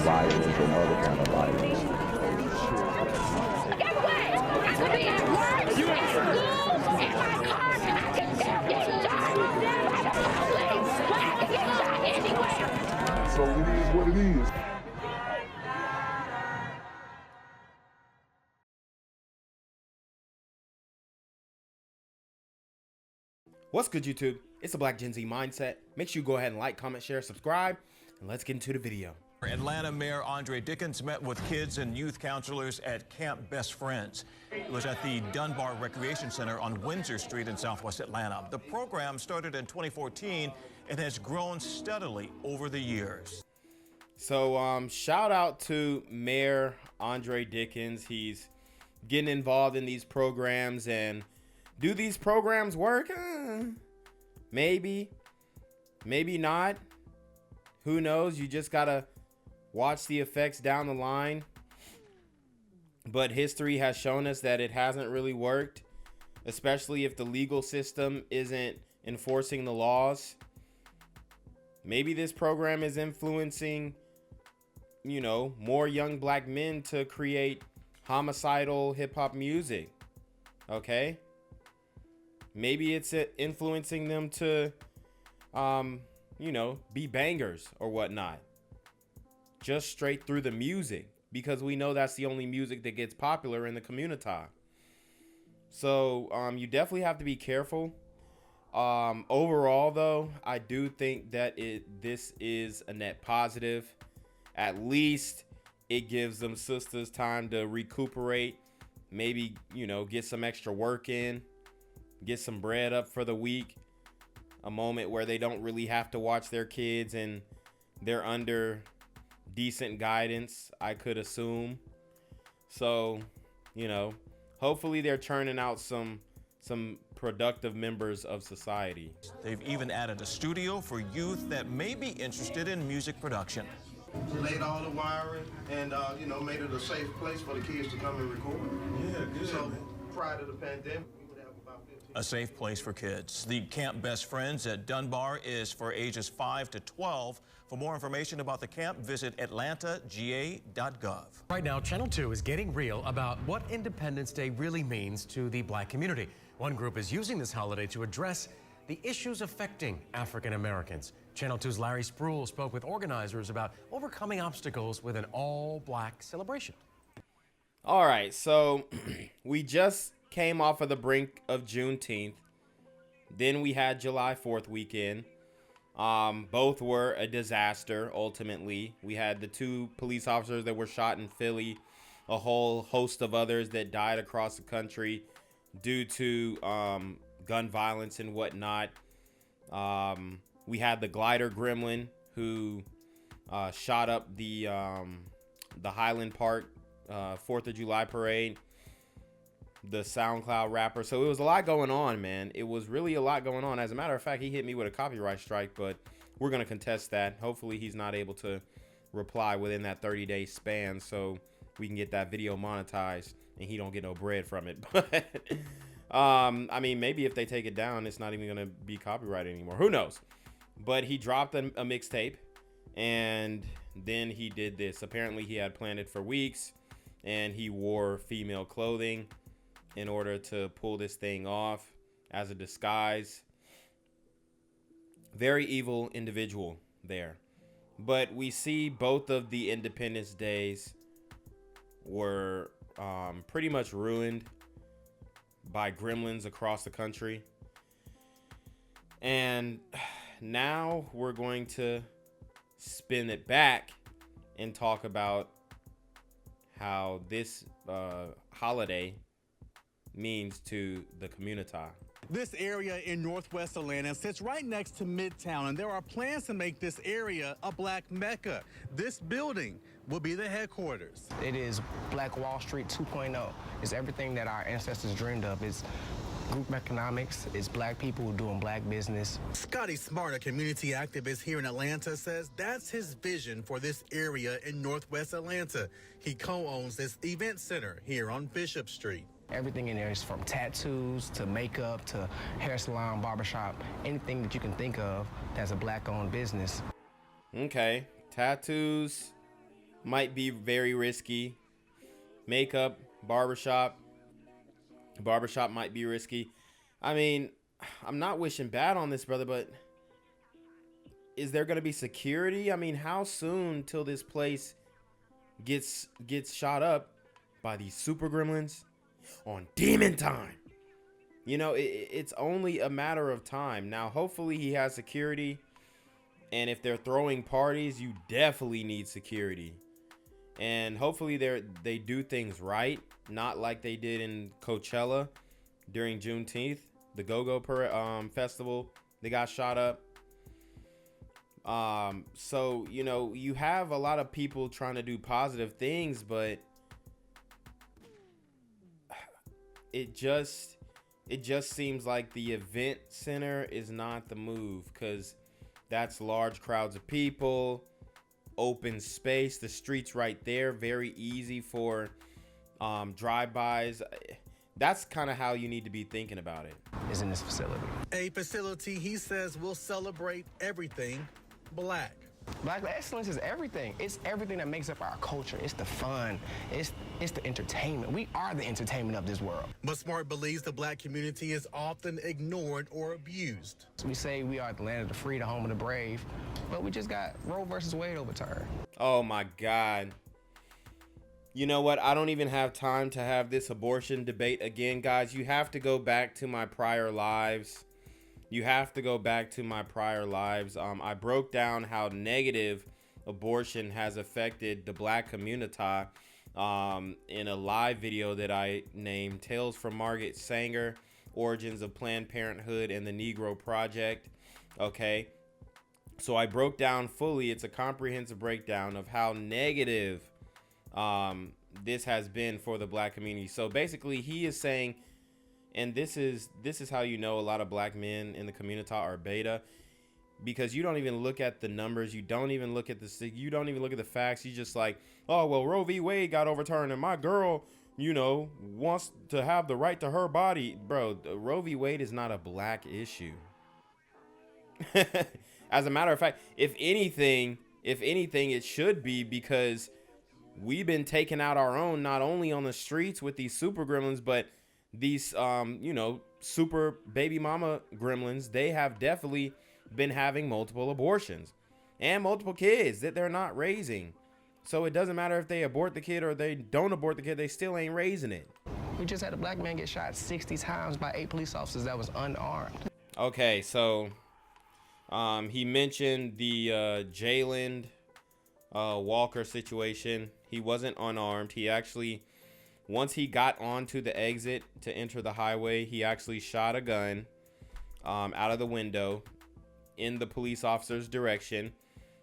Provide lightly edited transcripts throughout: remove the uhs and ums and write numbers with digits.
violence and other kind of violence. Get away! I could be at work, at school, in my car, and I can still get shot by the police. But I can get shot anywhere. So it is what it is. What's good, YouTube? It's the Black Gen Z Mindset. Make sure you go ahead and like, comment, share, subscribe, and let's get into the video. Atlanta Mayor Andre Dickens met with kids and youth counselors at Camp Best Friends. It was at the Dunbar Recreation Center on Windsor Street in Southwest Atlanta. The program started in 2014 and has grown steadily over the years. So shout out to Mayor Andre Dickens. He's getting involved in these programs. And do these programs work? Maybe, maybe not. Who knows? You just gotta watch the effects down the line. But history has shown us that it hasn't really worked, especially if the legal system isn't enforcing the laws. Maybe this program is influencing, you know, more young black men to create homicidal hip hop music. Okay? Maybe it's influencing them to, you know, be bangers or whatnot. Just straight through the music, because we know that's the only music that gets popular in the community. So you definitely have to be careful. Overall, though, I do think that this is a net positive. At least it gives them sisters time to recuperate, maybe, you know, get some extra work in, get some bread up for the week, a moment where they don't really have to watch their kids and they're under decent guidance, I could assume. So, you know, hopefully they're churning out some productive members of society. They've even added a studio for youth that may be interested in music production. Laid all the wiring and, you know, made it a safe place for the kids to come and record. Yeah, good. So prior to the pandemic, we would have about 15. A safe place for kids. The Camp Best Friends at Dunbar is for ages 5 to 12. For more information about the camp, visit atlantaga.gov. Right now, Channel 2 is getting real about what Independence Day really means to the black community. One group is using this holiday to address the issues affecting African Americans. Channel 2's Larry Spruill spoke with organizers about overcoming obstacles with an all-black celebration. All right, so we just came off of the brink of Juneteenth. Then we had July 4th weekend. Both were a disaster, ultimately. We had the 2 police officers that were shot in Philly, a whole host of others that died across the country due to gun violence and whatnot. We had the glider gremlin who shot up the Highland Park 4th of July parade, the SoundCloud rapper. So it was a lot going on, man. It was really a lot going on. As a matter of fact, he hit me with a copyright strike, but we're going to contest that. Hopefully he's not able to reply within that 30-day span so we can get that video monetized and he don't get no bread from it. But I mean, maybe if they take it down, it's not even going to be copyrighted anymore. Who knows? But he dropped a mixtape and then he did this. Apparently he had planned it for weeks and he wore female clothing in order to pull this thing off as a disguise. Very evil individual there. But we see both of the Independence Days were pretty much ruined by gremlins across the country. And now we're going to spin it back and talk about how this holiday means to the community. This area in Northwest Atlanta sits right next to Midtown, and there are plans to make this area a black mecca. This building will be the headquarters. It is Black Wall Street 2.0. It's everything that our ancestors dreamed of. It's group economics. It's black people doing black business. Scotty Smart, a community activist here in Atlanta, says that's his vision for this area in Northwest Atlanta. He co-owns this event center here on Bishop Street. Everything in there is from tattoos to makeup to hair salon, barbershop, anything that you can think of that's a black-owned business. Okay, tattoos, might be very risky. Makeup, barbershop might be risky. I mean, I'm not wishing bad on this, brother, but is there going to be security? I mean, how soon till this place gets shot up by these super gremlins on demon time? You know, it's only a matter of time. Now, hopefully he has security. And if they're throwing parties, you definitely need security. And hopefully they do things right. Not like they did in Coachella during Juneteenth. The Go-Go Festival, they got shot up. So, you know, you have a lot of people trying to do positive things, but it just seems like the event center is not the move, because that's large crowds of people, open space, the streets right there, very easy for drive-bys. That's kind of how you need to be thinking about it. Is in this facility. A facility he says will celebrate everything black. Black excellence is everything. It's everything that makes up our culture. It's the fun. It's the entertainment. We are the entertainment of this world. But Smart believes the black community is often ignored or abused. So we say we are the land of the free, the home of the brave, but we just got Roe versus Wade overturned. Oh my God. You know what? I don't even have time to have this abortion debate again, guys. You have to go back to my prior lives. I broke down how negative abortion has affected the black community in a live video that I named Tales from Margaret Sanger, Origins of Planned Parenthood and the Negro Project. Okay. So I broke down fully. It's a comprehensive breakdown of how negative this has been for the black community. So basically he is saying, and this is how you know a lot of black men in the community are beta, because you don't even look at the numbers, you don't even look at the facts. You just like, oh well, Roe v. Wade got overturned and my girl, you know, wants to have the right to her body. Bro, Roe v. Wade is not a black issue. As a matter of fact, if anything, it should be, because we've been taking out our own, not only on the streets with these super gremlins, but these, you know, super baby mama gremlins. They have definitely been having multiple abortions and multiple kids that they're not raising. So it doesn't matter if they abort the kid or they don't abort the kid, they still ain't raising it. We just had a black man get shot 60 times by 8 police officers that was unarmed. Okay, so he mentioned the Jalen Walker situation. He wasn't unarmed. He actually, once he got onto the exit to enter the highway, he actually shot a gun out of the window in the police officer's direction.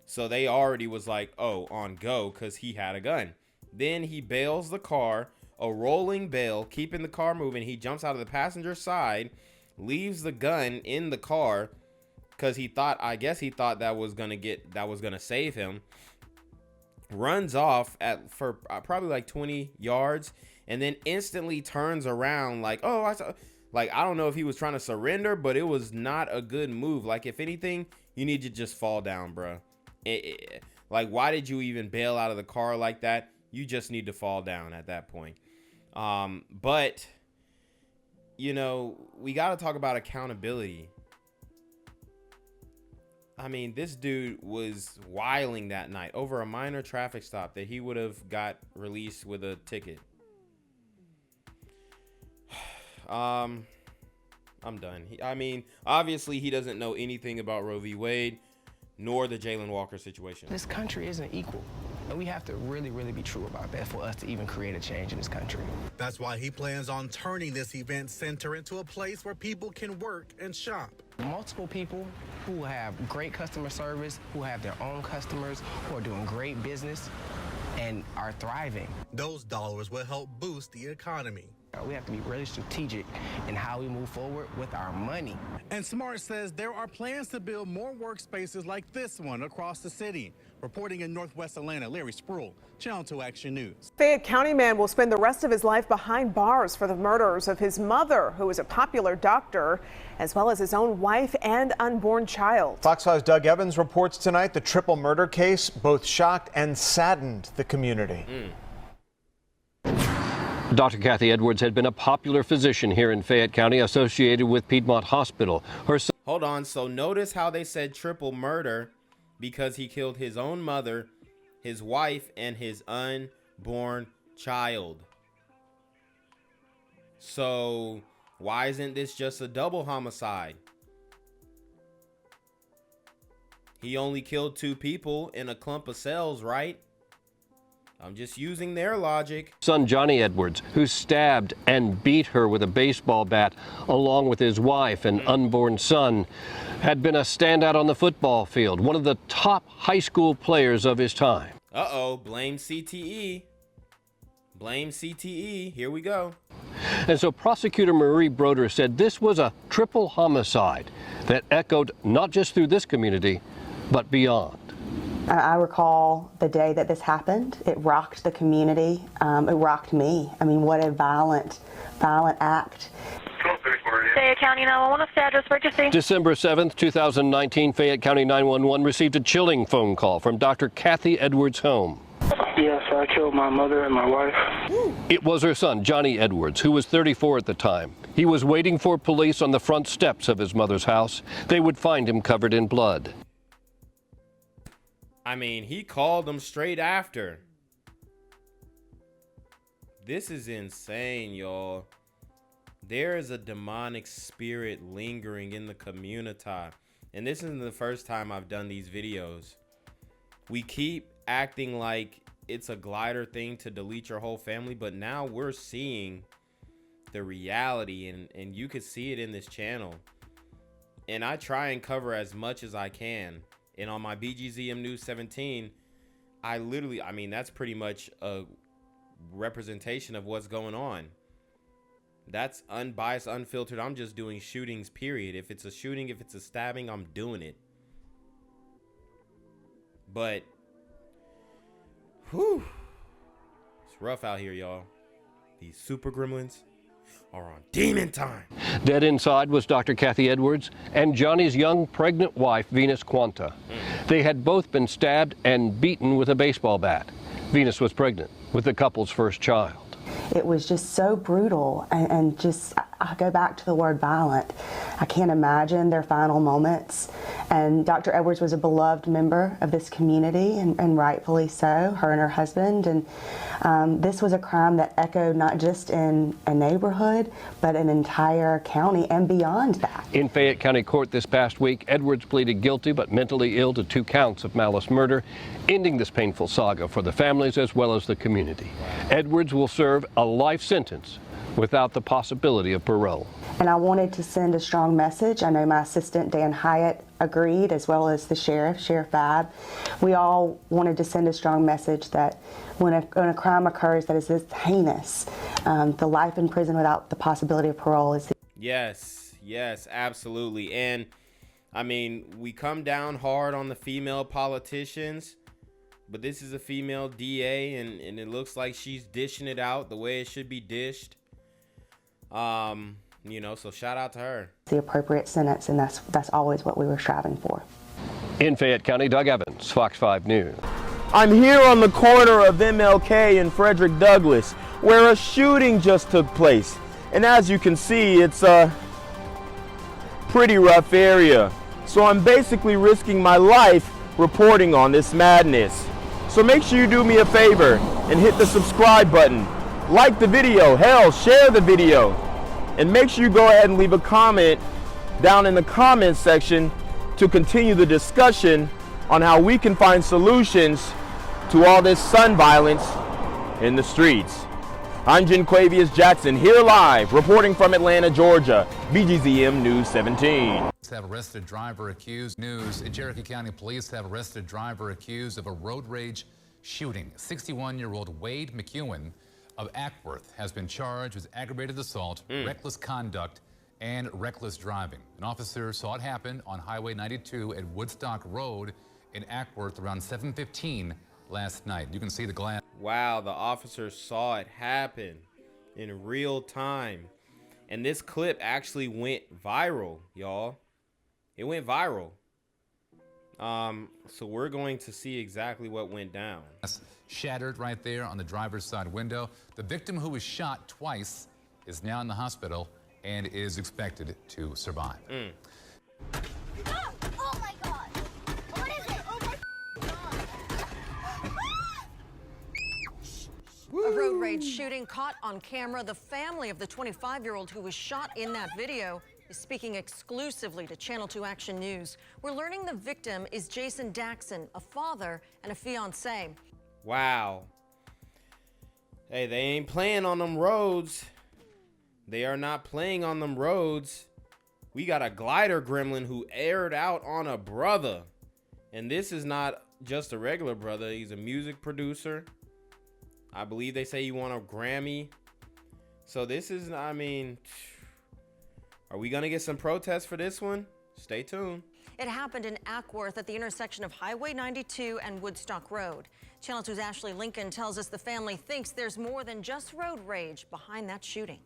So they already was like, oh, on go, because he had a gun. Then he bails the car, a rolling bail, keeping the car moving. He jumps out of the passenger side, leaves the gun in the car, because I guess he thought that was gonna save him. Runs off for probably like 20 yards, and then instantly turns around like, oh, I don't know if he was trying to surrender, but it was not a good move. Like, if anything, you need to just fall down, bro. Like, why did you even bail out of the car like that? You just need to fall down at that point. But, you know, we got to talk about accountability. I mean, this dude was wilding that night over a minor traffic stop that he would have got released with a ticket. I'm done. I mean, obviously he doesn't know anything about Roe v. Wade nor the Jalen Walker situation. This country isn't equal, and we have to really, really be true about that for us to even create a change in this country. That's why he plans on turning this event center into a place where people can work and shop. Multiple people who have great customer service, who have their own customers, who are doing great business and are thriving. Those dollars will help boost the economy. We have to be really strategic in how we move forward with our money. And Smart says there are plans to build more workspaces like this one across the city. Reporting in Northwest Atlanta, Larry Spruill, Channel 2 Action News. Fayette County man will spend the rest of his life behind bars for the murders of his mother, who was a popular doctor, as well as his own wife and unborn child. Fox 5's Doug Evans reports tonight the triple murder case both shocked and saddened the community. Dr. Kathy Edwards had been a popular physician here in Fayette County, associated with Piedmont Hospital. Hold on. So notice how they said triple murder, because he killed his own mother, his wife, and his unborn child. So why isn't this just a double homicide? He only killed 2 people in a clump of cells, right? I'm just using their logic. Son Johnny Edwards, who stabbed and beat her with a baseball bat, along with his wife and unborn son, had been a standout on the football field, one of the top high school players of his time. Uh-oh, blame CTE. Blame CTE. Here we go. And so prosecutor Marie Broder said this was a triple homicide that echoed not just through this community, but beyond. I recall the day that this happened. It rocked the community. It rocked me. I mean, what a violent act. Fayette County 911, status emergency. December 7th, 2019, Fayette County 911 received a chilling phone call from Dr. Kathy Edwards' home. Yes, I killed my mother and my wife. It was her son, Johnny Edwards, who was 34 at the time. He was waiting for police on the front steps of his mother's house. They would find him covered in blood. I mean, he called them straight after. This is insane, y'all. There is a demonic spirit lingering in the community. And this isn't the first time I've done these videos. We keep acting like it's a glider thing to delete your whole family, but now we're seeing the reality, and you could see it in this channel. And I try and cover as much as I can. And on my BGZM News 17, I mean, that's pretty much a representation of what's going on. That's unbiased, unfiltered. I'm just doing shootings, period. If it's a shooting, if it's a stabbing, I'm doing it. But, whew, it's rough out here, y'all. These super gremlins are on demon time. Dead inside was Dr. Kathy Edwards and Johnny's young pregnant wife, Venus Quanta. They had both been stabbed and beaten with a baseball bat. Venus was pregnant with the couple's first child. It was just so brutal, and just, I go back to the word violent. I can't imagine their final moments. And Dr. Edwards was a beloved member of this community, and rightfully so, her and her husband. And this was a crime that echoed not just in a neighborhood, but an entire county and beyond that. In Fayette County Court this past week, Edwards pleaded guilty but mentally ill to 2 counts of malice murder, ending this painful saga for the families as well as the community. Edwards will serve a life sentence without the possibility of parole. And I wanted to send a strong message. I know my assistant Dan Hyatt agreed, as well as the Sheriff Fab. We all wanted to send a strong message that when a crime occurs that is this heinous, the life in prison without the possibility of parole is... Yes, absolutely. And I mean, we come down hard on the female politicians, but this is a female DA, and it looks like she's dishing it out the way it should be dished. You know, so shout out to her. The appropriate sentence, and that's always what we were striving for. In Fayette County, Doug Evans, Fox 5 News. I'm here on the corner of MLK and Frederick Douglass, where a shooting just took place. And as you can see, it's a pretty rough area. So I'm basically risking my life reporting on this madness. So make sure you do me a favor and hit the subscribe button. Like the video, hell, share the video. And make sure you go ahead and leave a comment down in the comments section to continue the discussion on how we can find solutions to all this son violence in the streets. I'm Jenquavius Jackson, here live, reporting from Atlanta, Georgia, BGZM News 17. Have arrested driver accused. News: Cherokee County Police have arrested driver accused of a road rage shooting. 61-year-old Wade McEwan of Ackworth has been charged with aggravated assault, reckless conduct, and reckless driving. An officer saw it happen on Highway 92 at Woodstock Road in Ackworth around 7:15 last night. You can see the glass. Wow, the officer saw it happen in real time. And this clip actually went viral, y'all. It went viral. So we're going to see exactly what went down. Shattered right there on the driver's side window. The victim, who was shot twice, is now in the hospital and is expected to survive. Oh my God! What is it? Oh my... A road rage shooting caught on camera. The family of the 25-year-old who was shot in that video is speaking exclusively to Channel 2 Action News. We're learning the victim is Jason Daxon, a father and a fiancé. Wow. Hey, they ain't playing on them roads. They are not playing on them roads. We got a glider gremlin who aired out on a brother. And this is not just a regular brother. He's a music producer. I believe they say he won a Grammy. So this is, I mean, are we going to get some protests for this one? Stay tuned. It happened in Ackworth at the intersection of Highway 92 and Woodstock Road. Channel 2's Ashley Lincoln tells us the family thinks there's more than just road rage behind that shooting.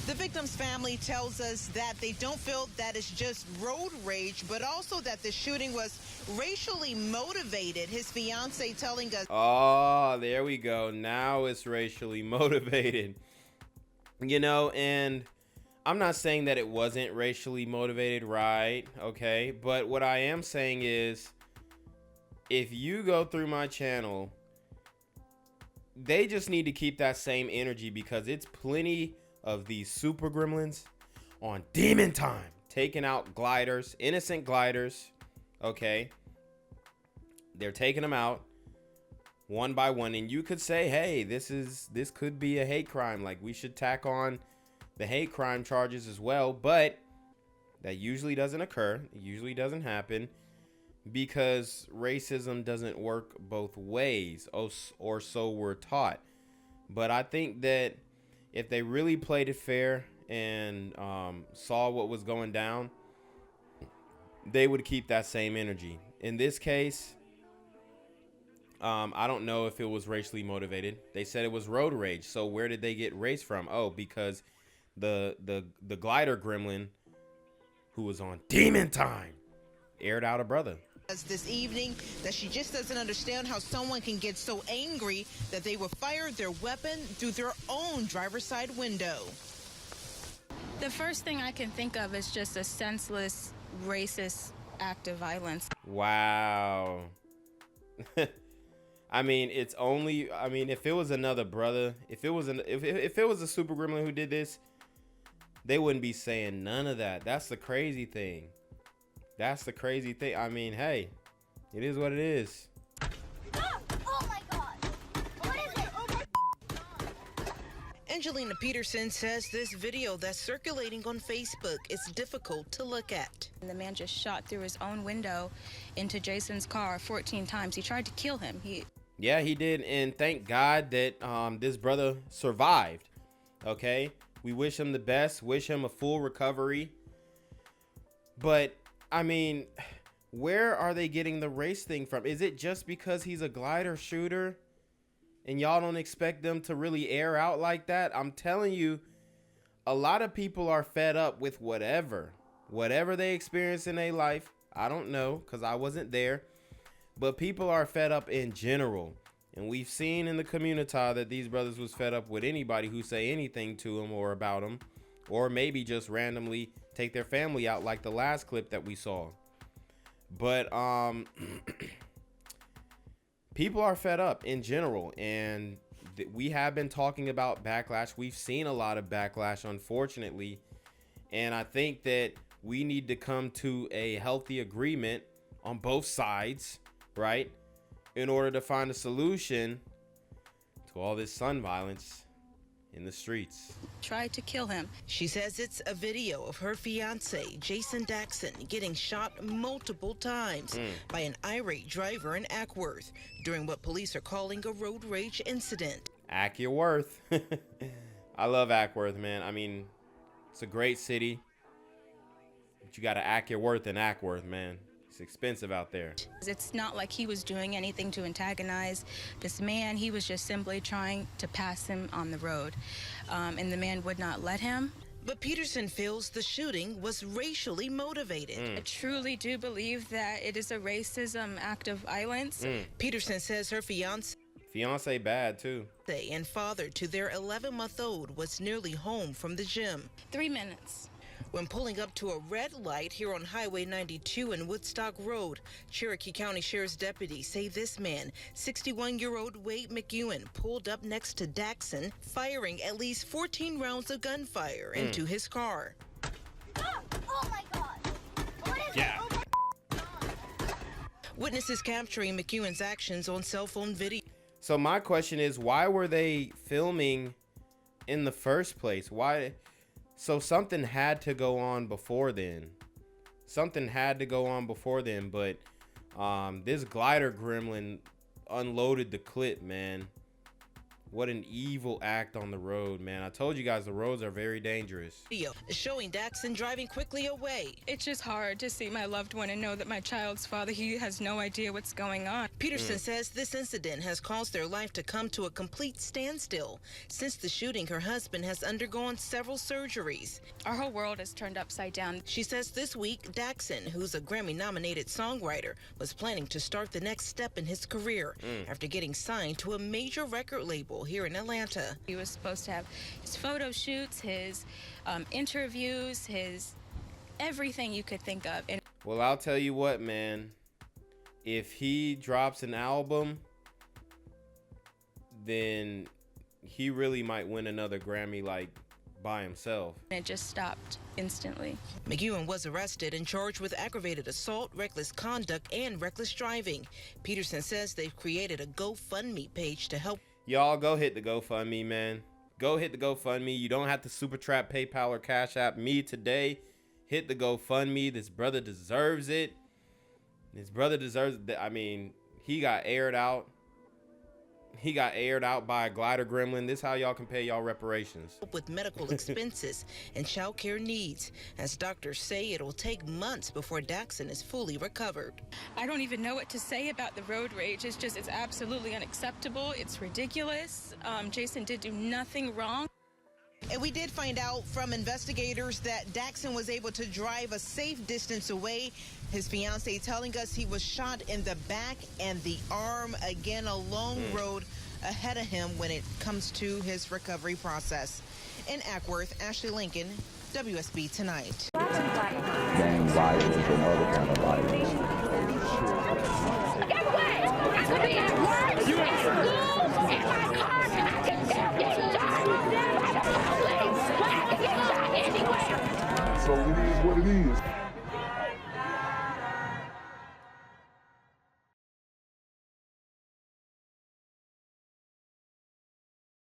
The victim's family tells us that they don't feel that it's just road rage, but also that the shooting was racially motivated. His fiance telling us, oh, there we go. Now it's racially motivated. You know, and I'm not saying that it wasn't racially motivated, right? Okay. But what I am saying is, if you go through my channel, they just need to keep that same energy, because it's plenty of these super gremlins on demon time taking out gliders, innocent gliders. Okay, they're taking them out one by one, and you could say, hey, this could be a hate crime, like we should tack on the hate crime charges as well. But that usually doesn't occur. It usually doesn't happen, because racism doesn't work both ways, or so we're taught. But I think that if they really played it fair and saw what was going down, they would keep that same energy. In this case, I don't know if it was racially motivated. They said it was road rage. So where did they get race from? Oh, because the glider gremlin, who was on demon time, aired out a brother. This evening that she just doesn't understand how someone can get so angry that they will fire their weapon through their own driver's side window. The first thing I can think of is just a senseless, racist act of violence. Wow. I mean, it's only, I mean, if it was another brother, if it was a super gremlin who did this, they wouldn't be saying none of that. That's the crazy thing. That's the crazy thing. I mean, hey, it is what it is. Oh my God! What is it? Oh my God! Angelina Peterson says this video that's circulating on Facebook is difficult to look at. And the man just shot through his own window into Jason's car 14 times. He tried to kill him. Yeah, he did, and thank God that this brother survived. Okay, we wish him the best. Wish him a full recovery. But I mean, where are they getting the race thing from? Is it just because he's a glider shooter and y'all don't expect them to really air out like that? I'm telling you, a lot of people are fed up with whatever they experience in their life. I don't know, because I wasn't there, but people are fed up in general. And we've seen in the community that these brothers was fed up with anybody who say anything to them or about them, or maybe just randomly take their family out, like the last clip that we saw. But people are fed up in general, and we have been talking about backlash. We've seen a lot of backlash, unfortunately, and I think that we need to come to a healthy agreement on both sides, right, in order to find a solution to all this gun violence in the streets. Tried to kill him. She says it's a video of her fiance, Jason Daxon, getting shot multiple times by an irate driver in Ackworth during what police are calling a road rage incident. Acworth. I love Acworth, man. I mean, it's a great city. But you got to Acworth and Acworth, man. It's expensive out there. It's not like he was doing anything to antagonize this man. He was just simply trying to pass him on the road. And the man would not let him. But Peterson feels the shooting was racially motivated. I truly do believe that it is a racism act of violence. Peterson says her fiance bad too. And father to their 11-month-old was nearly home from the gym. 3 minutes. When pulling up to a red light here on Highway 92 and Woodstock Road, Cherokee County Sheriff's deputies say this man, 61-year-old Wade McEwan, pulled up next to Daxon, firing at least 14 rounds of gunfire into his car. Oh my God. Yeah. Witnesses capturing McEwan's actions on cell phone video. So my question is, why were they filming in the first place? Why? So something had to go on before then. Something had to go on before then, but this glider gremlin unloaded the clip, man. What an evil act on the road, man. I told you guys the roads are very dangerous. Video showing Daxon driving quickly away. It's just hard to see my loved one and know that my child's father, he has no idea what's going on. Peterson says this incident has caused their life to come to a complete standstill. Since the shooting, her husband has undergone several surgeries. Our whole world is turned upside down. She says this week, Daxon, who's a Grammy-nominated songwriter, was planning to start the next step in his career after getting signed to a major record label here in Atlanta. He was supposed to have his photo shoots, his interviews, his everything you could think of. And well, I'll tell you what, man. If he drops an album, then he really might win another Grammy, like, by himself. it just stopped instantly. McEwan was arrested and charged with aggravated assault, reckless conduct, and reckless driving. Peterson says they've created a GoFundMe page to help. Y'all go hit the GoFundMe, man. Go hit the GoFundMe. You don't have to Super Trap, PayPal, or Cash App me today. Hit the GoFundMe. This brother deserves it. His brother deserves it. I mean, he got aired out. He got aired out by a glider gremlin. This is how y'all can pay y'all reparations. With medical expenses and child care needs. As doctors say, it'll take months before Daxon is fully recovered. I don't even know what to say about the road rage. It's absolutely unacceptable. It's ridiculous. Jason did do nothing wrong. And we did find out from investigators that Daxon was able to drive a safe distance away. His fiance telling us he was shot in the back and the arm. Again, a long road ahead of him when it comes to his recovery process. In Acworth, Ashley Lincoln, WSB Tonight. Gang violence and other kind of violence.